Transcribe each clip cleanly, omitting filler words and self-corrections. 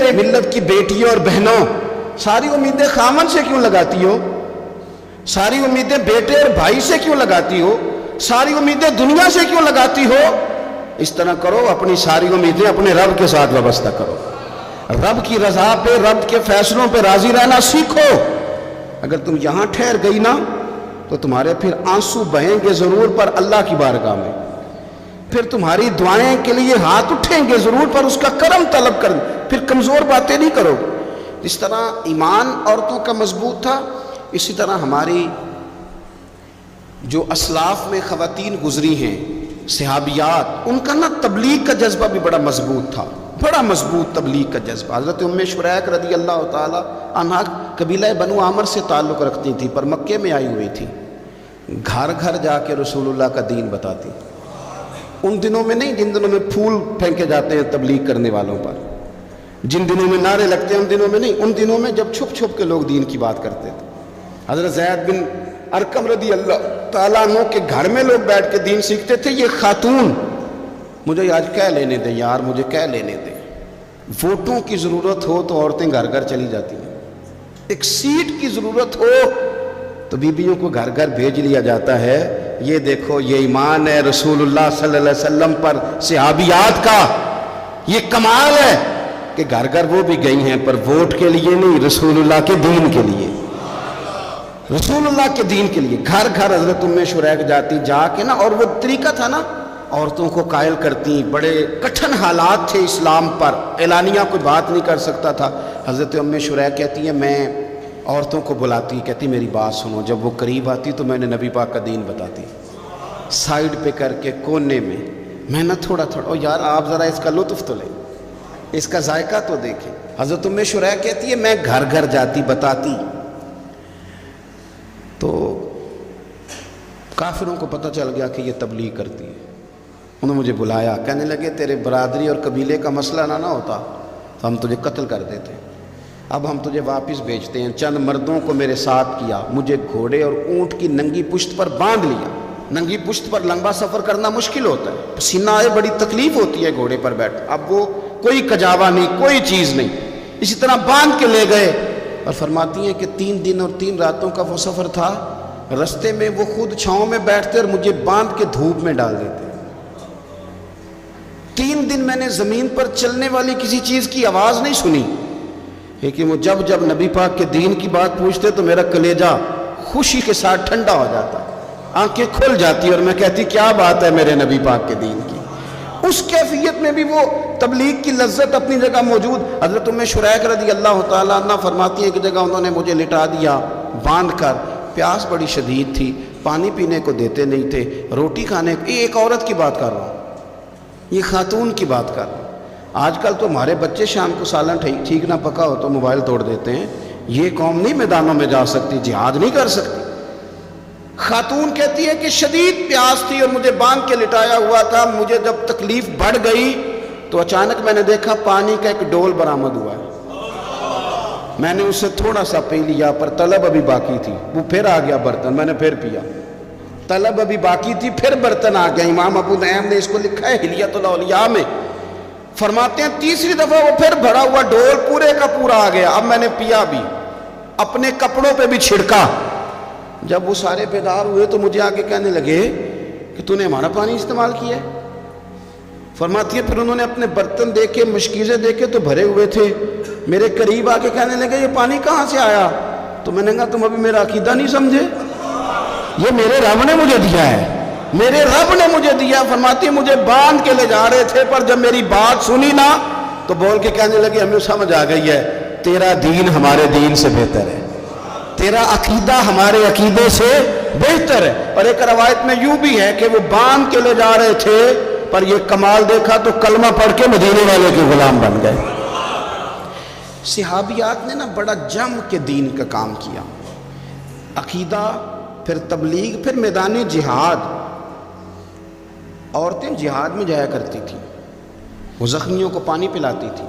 میرے ملت کی بیٹیوں اور بہنوں، ساری امیدیں خامن سے کیوں لگاتی ہو؟ ساری امیدیں بیٹے اور بھائی سے کیوں لگاتی ہو؟ ساری امیدیں دنیا سے کیوں لگاتی ہو؟ اس طرح کرو، اپنی ساری امیدیں اپنے رب کے ساتھ وابستہ کرو، رب کی رضا پہ، رب کے فیصلوں پہ راضی رہنا سیکھو۔ اگر تم یہاں ٹھہر گئی نا تو تمہارے پھر آنسو بہیں گے ضرور پر اللہ کی بارگاہ میں، پھر تمہاری دعائیں کے لیے ہاتھ اٹھیں گے ضرور پر اس کا کرم طلب کر، پھر کمزور باتیں نہیں کرو۔ جس طرح ایمان عورتوں کا مضبوط تھا، اسی طرح ہماری جو اسلاف میں خواتین گزری ہیں صحابیات، ان کا نا تبلیغ کا جذبہ بھی بڑا مضبوط تھا، بڑا مضبوط تبلیغ کا جذبہ۔ حضرت ام شریک رضی اللہ تعالی عنہا قبیلہ بنو عامر سے تعلق رکھتی تھی، پر مکے میں آئی ہوئی تھی، گھر گھر جا کے رسول اللہ کا دین بتاتی۔ ان دنوں میں نہیں جن دنوں میں پھول پھینکے جاتے ہیں تبلیغ کرنے والوں پر، جن دنوں میں نعرے لگتے ہیں ان دنوں میں نہیں، ان دنوں میں جب چھپ چھپ کے لوگ دین کی بات کرتے تھے۔ حضرت زید بن ارقم رضی اللہ تعالیٰ عنہ کے گھر میں لوگ بیٹھ کے دین سیکھتے تھے۔ یہ خاتون، مجھے آج کہہ لینے دیں یار، مجھے کہہ لینے دیں، ووٹوں کی ضرورت ہو تو عورتیں گھر گھر چلی جاتی ہیں، ایک سیٹ کی ضرورت ہو تو بیویوں کو گھر گھر بھیج لیا جاتا ہے۔ یہ دیکھو، یہ ایمان ہے رسول اللہ صلی اللہ علیہ وسلم پر صحابیات کا، یہ کمال ہے کہ گھر گھر وہ بھی گئی ہیں، پر ووٹ کے لیے نہیں، رسول اللہ کے دین کے لیے، رسول اللہ کے دین کے لیے گھر گھر حضرت ام شریک جاتی، جا کے نا، اور وہ طریقہ تھا نا، عورتوں کو قائل کرتی، بڑے کٹھن حالات تھے اسلام پر، اعلانیہ کوئی بات نہیں کر سکتا تھا۔ حضرت ام شریک کہتی ہے میں عورتوں کو بلاتی، کہتی میری بات سنو، جب وہ قریب آتی تو میں نے نبی پاک کا دین بتاتی، سائیڈ پہ کر کے کونے میں نہ تھوڑا تھوڑا، او یار آپ ذرا اس کا لطف تو لیں، اس کا ذائقہ تو دیکھیں۔ حضرت ام شریک کہتی ہے میں گھر گھر جاتی بتاتی، تو کافروں کو پتہ چل گیا کہ یہ تبلیغ کرتی ہے۔ انہوں نے مجھے بلایا، کہنے لگے تیرے برادری اور قبیلے کا مسئلہ نہ ہوتا تو ہم تجھے قتل کر دیتے، اب ہم تجھے واپس بھیجتے ہیں۔ چند مردوں کو میرے ساتھ کیا، مجھے گھوڑے اور اونٹ کی ننگی پشت پر باندھ لیا۔ ننگی پشت پر لمبا سفر کرنا مشکل ہوتا ہے، پسینہ آئے، بڑی تکلیف ہوتی ہے گھوڑے پر بیٹھ، اب وہ کوئی کجاوا نہیں، کوئی چیز نہیں، اسی طرح باندھ کے لے گئے۔ اور فرماتی ہیں کہ 3 دن اور 3 راتوں کا وہ سفر تھا، رستے میں وہ خود چھاؤں میں بیٹھتے اور مجھے باندھ کے دھوپ میں ڈال دیتے۔ 3 دن میں نے زمین پر چلنے والی کسی چیز کی آواز نہیں سنی، لیکن وہ جب جب نبی پاک کے دین کی بات پوچھتے تو میرا کلیجہ خوشی کے ساتھ ٹھنڈا ہو جاتا، آنکھیں کھل جاتی اور میں کہتی کیا بات ہے میرے نبی پاک کے دین کی۔ اس کیفیت میں بھی وہ تبلیغ کی لذت اپنی جگہ موجود۔ حضرت ام شریک رضی اللہ تعالیٰ عنہ فرماتی ہیں کہ جگہ انہوں نے مجھے لٹا دیا باندھ کر، پیاس بڑی شدید تھی، پانی پینے کو دیتے نہیں تھے، روٹی کھانے کو، یہ ایک عورت کی بات کر رہا ہوں، یہ خاتون کی بات کر رہا ہوں۔ آج کل تو ہمارے بچے شام کو سالن ٹھیک نہ پکا ہو تو موبائل توڑ دیتے ہیں، یہ قوم نہیں میدانوں میں جا سکتی، جہاد نہیں کر سکتی۔ خاتون کہتی ہے کہ شدید پیاس تھی اور مجھے باندھ کے لٹایا ہوا تھا، مجھے جب تکلیف بڑھ گئی تو اچانک میں نے دیکھا پانی کا ایک ڈول برآمد ہوا ہے، میں نے اسے تھوڑا سا پی لیا، پر طلب ابھی باقی تھی، وہ پھر آ گیا برتن، میں نے پھر پیا، طلب ابھی باقی تھی، پھر برتن آ گیا۔ امام ابو نعیم نے اس کو لکھا ہے حلیۃ الاولیاء میں، فرماتے ہیں تیسری دفعہ وہ پھر بھرا ہوا ڈول پورے کا پورا آ گیا، اب میں نے پیا بھی، اپنے کپڑوں پہ بھی چھڑکا۔ جب وہ سارے بیدار ہوئے تو مجھے آگے کہنے لگے کہ تو نے ہمارا پانی استعمال کیا ہے۔ فرماتی ہے پھر انہوں نے اپنے برتن دیکھے، مشکیزیں دیکھے تو بھرے ہوئے تھے، میرے قریب آ کے کہنے لگے یہ پانی کہاں سے آیا؟ تو میں نے کہا تم ابھی میرا عقیدہ نہیں سمجھے، یہ میرے رب نے مجھے دیا ہے، میرے رب نے مجھے دیا۔ فرماتی ہے مجھے باندھ کے لے جا رہے تھے، پر جب میری بات سنی نا تو بول کے کہنے لگے ہمیں سمجھ آ گئی ہے، تیرا دین ہمارے دین سے بہتر ہے، تیرا عقیدہ ہمارے عقیدے سے بہتر ہے۔ اور ایک روایت میں یوں بھی ہے کہ وہ باندھ کے لے جا رہے تھے، پر یہ کمال دیکھا تو کلمہ پڑھ کے مدینے والے کے غلام بن گئے۔ صحابیات نے نا بڑا جم کے دین کا کام کیا، عقیدہ، پھر تبلیغ، پھر میدانی جہاد۔ عورتیں جہاد میں جایا کرتی تھیں، وہ زخمیوں کو پانی پلاتی تھی،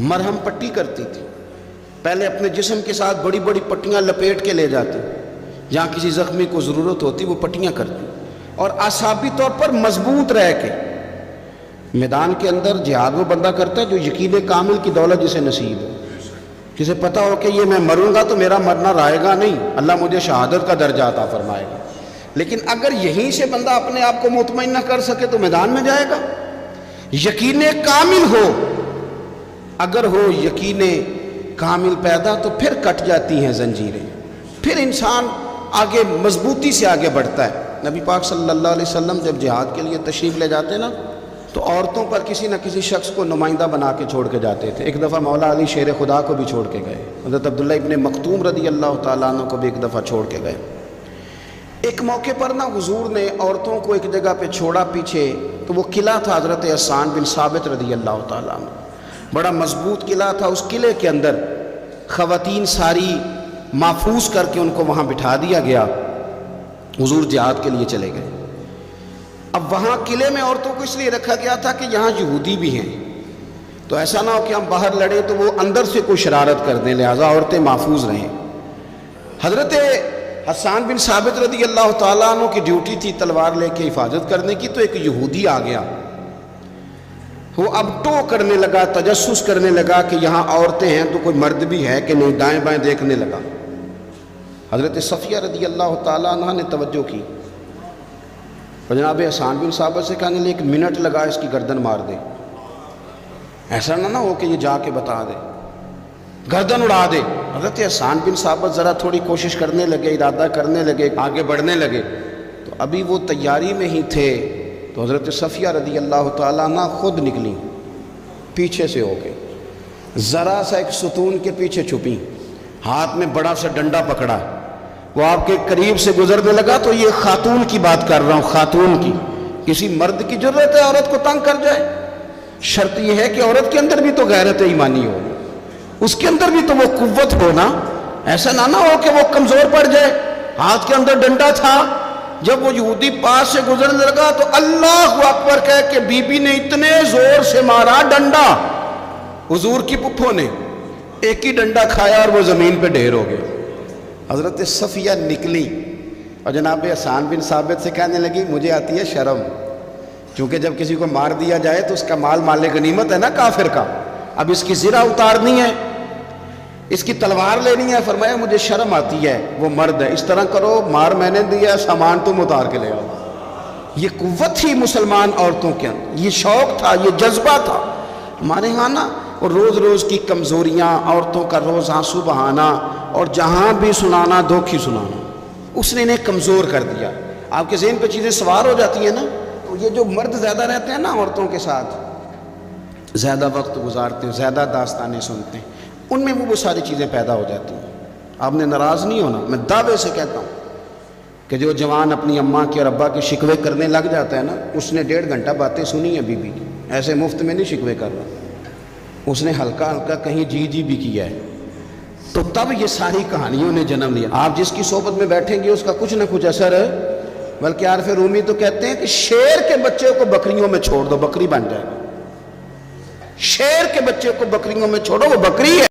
مرہم پٹی کرتی تھی، پہلے اپنے جسم کے ساتھ بڑی بڑی پٹیاں لپیٹ کے لے جاتی، جہاں کسی زخمی کو ضرورت ہوتی وہ پٹیاں کرتی، اور اعصابی طور پر مضبوط رہ کے میدان کے اندر جہاد وہ بندہ کرتا ہے جو یقین کامل کی دولت جسے نصیب ہو، جسے پتہ ہو کہ یہ میں مروں گا تو میرا مرنا رائے گا نہیں، اللہ مجھے شہادت کا درجہ عطا فرمائے گا۔ لیکن اگر یہیں سے بندہ اپنے آپ کو مطمئن نہ کر سکے تو میدان میں جائے گا؟ یقین کامل ہو، اگر ہو یقین کامل پیدا تو پھر کٹ جاتی ہیں زنجیریں، پھر انسان آگے مضبوطی سے آگے بڑھتا ہے۔ نبی پاک صلی اللہ علیہ وسلم جب جہاد کے لیے تشریف لے جاتے نا تو عورتوں پر کسی نہ کسی شخص کو نمائندہ بنا کے چھوڑ کے جاتے تھے۔ ایک دفعہ مولا علی شیر خدا کو بھی چھوڑ کے گئے، حضرت عبداللہ ابن مکتوم رضی اللہ تعالیٰ عنہ کو بھی ایک دفعہ چھوڑ کے گئے۔ ایک موقع پر نا حضور نے عورتوں کو ایک جگہ پہ چھوڑا پیچھے، تو وہ قلعہ تھا حضرت حسان بن ثابت رضی اللہ تعالیٰ عنہ، بڑا مضبوط قلعہ تھا۔ اس قلعے کے اندر خواتین ساری محفوظ کر کے ان کو وہاں بٹھا دیا گیا، حضور جہاد کے لیے چلے گئے۔ اب وہاں قلعے میں عورتوں کو اس لیے رکھا گیا تھا کہ یہاں یہودی بھی ہیں، تو ایسا نہ ہو کہ ہم باہر لڑیں تو وہ اندر سے کوئی شرارت کر دیں، لہٰذا عورتیں محفوظ رہیں۔ حضرت حسان بن ثابت رضی اللہ تعالیٰ عنہ کی ڈیوٹی تھی تلوار لے کے حفاظت کرنے کی، تو ایک یہودی آ گیا، وہ اب ٹو کرنے لگا، تجسس کرنے لگا کہ یہاں عورتیں ہیں تو کوئی مرد بھی ہے کہ نہیں، دائیں بائیں دیکھنے لگا۔ حضرت صفیہ رضی اللہ تعالیٰ عنہ نے توجہ کی، جناب حسان بن ثابت سے کہنے لے 1 منٹ لگا اس کی گردن مار دے، ایسا نہ ہو کہ یہ جا کے بتا دے، گردن اڑا دے۔ حضرت حسان بن ثابت ذرا تھوڑی کوشش کرنے لگے، ارادہ کرنے لگے، آگے بڑھنے لگے، تو ابھی وہ تیاری میں ہی تھے تو حضرت صفیہ رضی اللہ تعالیٰ عنہ خود نکلی پیچھے سے ہو کے، ذرا سا ایک ستون کے پیچھے چھپی، ہاتھ میں بڑا سا ڈنڈا پکڑا، وہ آپ کے قریب سے گزرنے لگا۔ تو یہ خاتون کی بات کر رہا ہوں، خاتون کی، کسی مرد کی ضرورت ہے عورت کو تنگ کر جائے؟ شرط یہ ہے کہ عورت کے اندر بھی تو غیرت ایمانی ہو، اس کے اندر بھی تو وہ قوت ہو نا، ایسا نہ ہو کہ وہ کمزور پڑ جائے۔ ہاتھ کے اندر ڈنڈا تھا، جب وہ یہودی پاس سے گزرنے لگا تو اللہ اکبر کہہ کہ بی بی نے اتنے زور سے مارا ڈنڈا، حضور کی پپھوں نے ایک ہی ڈنڈا کھایا اور وہ زمین پہ ڈھیر ہو گیا۔ حضرت صفیہ نکلی اور جناب حسان بن ثابت سے کہنے لگی مجھے آتی ہے شرم، کیونکہ جب کسی کو مار دیا جائے تو اس کا مال مال غنیمت ہے نا کافر کا، اب اس کی زرہ اتارنی ہے، اس کی تلوار لینی ہے۔ فرمایا مجھے شرم آتی ہے، وہ مرد ہے، اس طرح کرو مار میں نے دیا، سامان تم اتار کے لے آؤ۔ یہ قوت تھی مسلمان عورتوں کے اندر، یہ شوق تھا، یہ جذبہ تھا۔ ہمارے ہاں نا اور روز روز کی کمزوریاں، عورتوں کا روز آنسو بہانا اور جہاں بھی سنانا دھوکھی سنانا، اس نے انہیں کمزور کر دیا۔ آپ کے ذہن پہ چیزیں سوار ہو جاتی ہیں نا، تو یہ جو مرد زیادہ رہتے ہیں نا عورتوں کے ساتھ، زیادہ وقت گزارتے ہیں، زیادہ داستانیں سنتے ہیں، ان میں وہ ساری چیزیں پیدا ہو جاتی ہیں۔ آپ نے ناراض نہیں ہونا، میں دعوے سے کہتا ہوں کہ جو جوان اپنی اماں کے اور ابا کے شکوے کرنے لگ جاتا ہے نا، اس نے 1.5 گھنٹہ باتیں سنی ہیں بی بی کی، ایسے مفت میں نہیں شکوے کر رہا، اس نے ہلکا ہلکا کہیں جی بھی کیا ہے، تو تب یہ ساری کہانیوں نے جنم لیا۔ آپ جس کی صحبت میں بیٹھیں گے اس کا کچھ نہ کچھ اثر ہے، بلکہ عارف رومی تو کہتے ہیں کہ شیر کے بچے کو بکریوں میں چھوڑ دو، بکری بن جائے گا۔ شیر کے بچے کو بکریوں میں چھوڑو، وہ بکری ہے۔